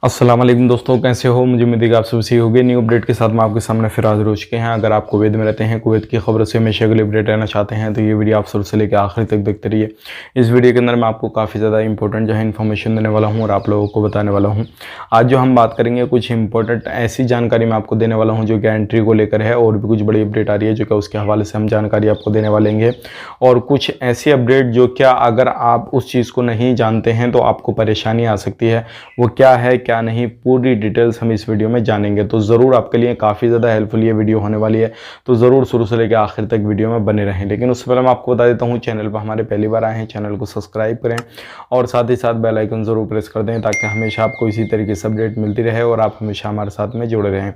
अस्सलाम वालेकुम दोस्तों, कैसे हो? मुझे उम्मीद है कि आप सब सही होंगे। न्यू अपडेट के साथ मैं आपके सामने फिर हाजिर हो चुके हैं। अगर आप कुवैत में रहते हैं, कुवैत की खबरों से हमेशा अगले अपडेट रहना चाहते हैं तो ये वीडियो आप शुरू से लेकर आखिर तक देखते रहिए। इस वीडियो के अंदर मैं आपको काफ़ी ज़्यादा इंपॉर्टेंट जो है इन्फॉर्मेशन देने वाला हूँ और आप लोगों को बताने वाला हूँ। आज जो हम बात करेंगे कुछ इंपॉर्टेंट ऐसी जानकारी मैं आपको देने वाला हूँ जो कि एंट्री को लेकर है, और भी कुछ बड़ी अपडेट आ रही है जो कि उसके हवाले से हम जानकारी आपको देने वाले हैं। और कुछ ऐसी अपडेट जो क्या अगर आप उस चीज़ को नहीं जानते हैं तो आपको परेशानी आ सकती है, वो क्या है क्या नहीं, पूरी डिटेल्स हम इस वीडियो में जानेंगे। तो ज़रूर आपके लिए काफ़ी ज़्यादा हेल्पफुल ये वीडियो होने वाली है, तो ज़रूर शुरू से लेकर आखिर तक वीडियो में बने रहें। लेकिन उससे पहले मैं आपको बता देता हूँ, चैनल पर हमारे पहली बार आए हैं, चैनल को सब्सक्राइब करें और साथ ही साथ बेल आइकन ज़रूर प्रेस कर दें ताकि हमेशा आपको इसी तरीके से अपडेट मिलती रहे और आप हमेशा हमारे साथ में जुड़े रहें।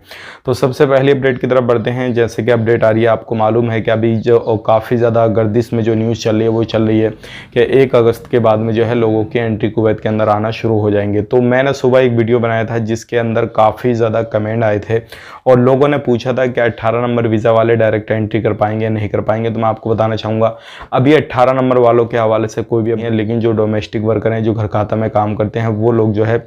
तो सबसे पहली अपडेट की तरफ बढ़ते हैं। जैसे कि अपडेट आ रही है, आपको मालूम है कि अभी जो काफ़ी ज़्यादा गर्दिश में जो न्यूज़ चल रही है वो चल रही है कि 1 अगस्त के बाद में जो है लोगों की एंट्री कुवैत के अंदर आना शुरू हो जाएंगे। तो मैंने सुबह एक वीडियो बनाया था जिसके अंदर काफ़ी ज़्यादा कमेंट आए थे और लोगों ने पूछा था कि 18 नंबर वीज़ा वाले डायरेक्ट एंट्री कर पाएंगे या नहीं कर पाएंगे। तो मैं आपको बताना चाहूँगा, अभी 18 नंबर वालों के हवाले से कोई भी नहीं है, लेकिन जो डोमेस्टिक वर्कर हैं, जो घर खाता में काम करते हैं, वो लोग जो है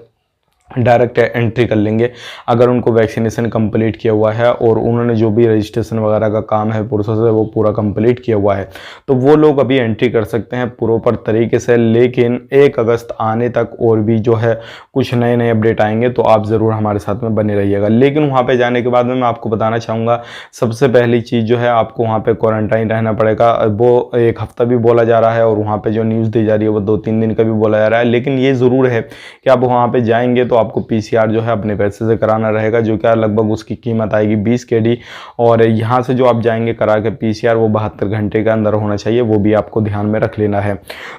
डायरेक्ट एंट्री कर लेंगे अगर उनको वैक्सीनेशन कंप्लीट किया हुआ है और उन्होंने जो भी रजिस्ट्रेशन वगैरह का काम है, प्रोसेस है, वो पूरा कंप्लीट किया हुआ है। तो वो लोग अभी एंट्री कर सकते हैं प्रॉपर तरीके से। लेकिन 1 अगस्त आने तक और भी जो है कुछ नए नए अपडेट आएंगे, तो आप ज़रूर हमारे साथ में बने रहिएगा। लेकिन वहाँ पर जाने के बाद में मैं आपको बताना चाहूँगा, सबसे पहली चीज़ जो है आपको वहाँ पर क्वारंटाइन रहना पड़ेगा। वो 1 हफ्ता भी बोला जा रहा है और वहाँ पर जो न्यूज़ दी जा रही है वो 2-3 दिन का भी बोला जा रहा है। लेकिन ये ज़रूर है कि आप वहाँ पर जाएंगे तो आपको पीसीआर जो है अपने पैसे से कराना रहेगा, जो क्या लगभग उसकी कीमत आएगी 20 KD। और यहाँ से जो आप जाएंगे करा के पीसीआर, वो 72 घंटे के अंदर होना चाहिए, वो भी आपको ध्यान में रख लेना है।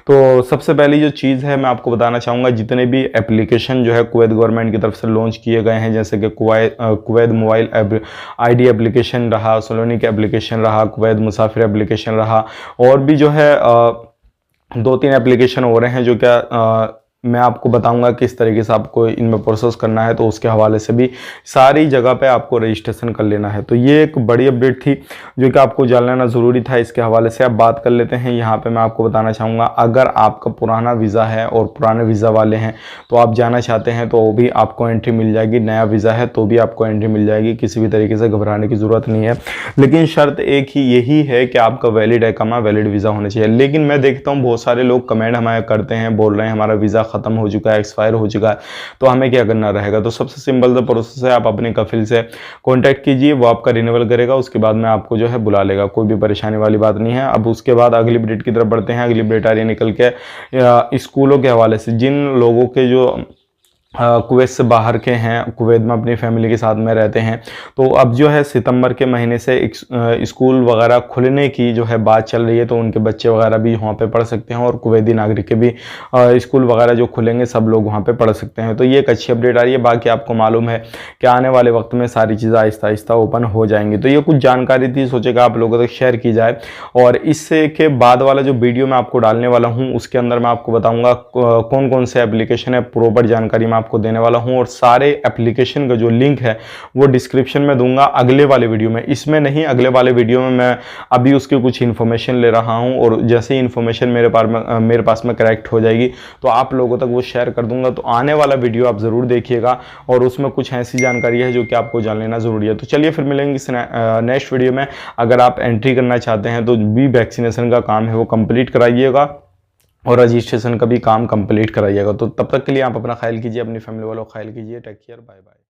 तो सबसे पहली जो चीज़ है मैं आपको बताना चाहूँगा, जितने भी एप्लीकेशन जो है कुवैत गवर्नमेंट की तरफ से लॉन्च किए गए हैं, जैसे कि कुवैत मोबाइल ID एप्लीकेशन रहा, सोलोनिक एप्लीकेशन रहा, कुवैत मुसाफिर एप्लीकेशन रहा, और भी जो है 2-3 एप्लीकेशन हो रहे हैं जो क्या मैं आपको बताऊंगा किस तरीके से आपको इनमें प्रोसेस करना है। तो उसके हवाले से भी सारी जगह पे आपको रजिस्ट्रेशन कर लेना है। तो ये एक बड़ी अपडेट थी जो कि आपको जान लेना ज़रूरी था। इसके हवाले से अब बात कर लेते हैं। यहाँ पे मैं आपको बताना चाहूँगा, अगर आपका पुराना वीज़ा है और पुराने वीज़ा वाले हैं तो आप जाना चाहते हैं तो वो भी आपको एंट्री मिल जाएगी। नया वीज़ा है तो भी आपको एंट्री मिल जाएगी, किसी भी तरीके से घबराने की ज़रूरत नहीं है। लेकिन शर्त एक ही यही है कि आपका वैलिड इकामा, वैलिड वीज़ा होना चाहिए। लेकिन मैं देखता हूँ बहुत सारे लोग कमेंट हमारे करते हैं, बोल रहे हैं हमारा वीज़ा ख़त्म हो चुका है, एक्सपायर हो चुका है, तो हमें क्या करना रहेगा। तो सबसे सिंपल सा प्रोसेस है, आप अपने कफिल से कांटेक्ट कीजिए, वो आपका रिन्यूअल करेगा, उसके बाद में आपको जो है बुला लेगा। कोई भी परेशानी वाली बात नहीं है। अब उसके बाद अगली अपडेट की तरफ बढ़ते हैं। अगली अपडेट आ रही है निकल के स्कूलों के हवाले से। जिन लोगों के जो कुवैत से बाहर के हैं, कुवैत में अपनी फैमिली के साथ में रहते हैं, तो अब जो है सितंबर के महीने से स्कूल वगैरह खुलने की जो है बात चल रही है। तो उनके बच्चे वगैरह भी वहाँ पे पढ़ सकते हैं और कुवैती नागरिक के भी स्कूल वगैरह जो खुलेंगे सब लोग वहाँ पे पढ़ सकते हैं। तो ये एक अच्छी अपडेट आ रही है। बाकी आपको मालूम है कि आने वाले वक्त में सारी चीज़ें आहिस्ता आहिस्ता ओपन हो जाएंगी। तो ये कुछ जानकारी थी, सोचेगा आप लोगों तक शेयर की जाए। और इससे के बाद वाला जो वीडियो मैं आपको डालने वाला हूँ उसके अंदर मैं आपको बताऊँगा कौन कौन से एप्लीकेशन है, प्रॉपर जानकारी आपको देने वाला हूं। और सारे एप्लीकेशन का जो लिंक है वो डिस्क्रिप्शन में दूंगा अगले वाले वीडियो में, इसमें नहीं, अगले वाले वीडियो में मैं अभी उसकी कुछ इन्फॉर्मेशन ले रहा हूं। और जैसे ही इन्फॉर्मेशन मेरे पास में करेक्ट हो जाएगी तो आप लोगों तक वो शेयर कर दूंगा। तो आने वाला वीडियो आप ज़रूर देखिएगा और उसमें कुछ ऐसी जानकारी है जो कि आपको जान लेना ज़रूरी है। तो चलिए फिर मिलेंगे नेक्स्ट वीडियो में। अगर आप एंट्री करना चाहते हैं तो भी वैक्सीनेशन का काम है वो कंप्लीट कराइएगा और रजिस्ट्रेशन का भी काम कंप्लीट कराइएगा। तो तब तक के लिए आप अपना ख्याल कीजिए, अपनी फैमिली वालों का ख्याल कीजिए। Take care, bye bye.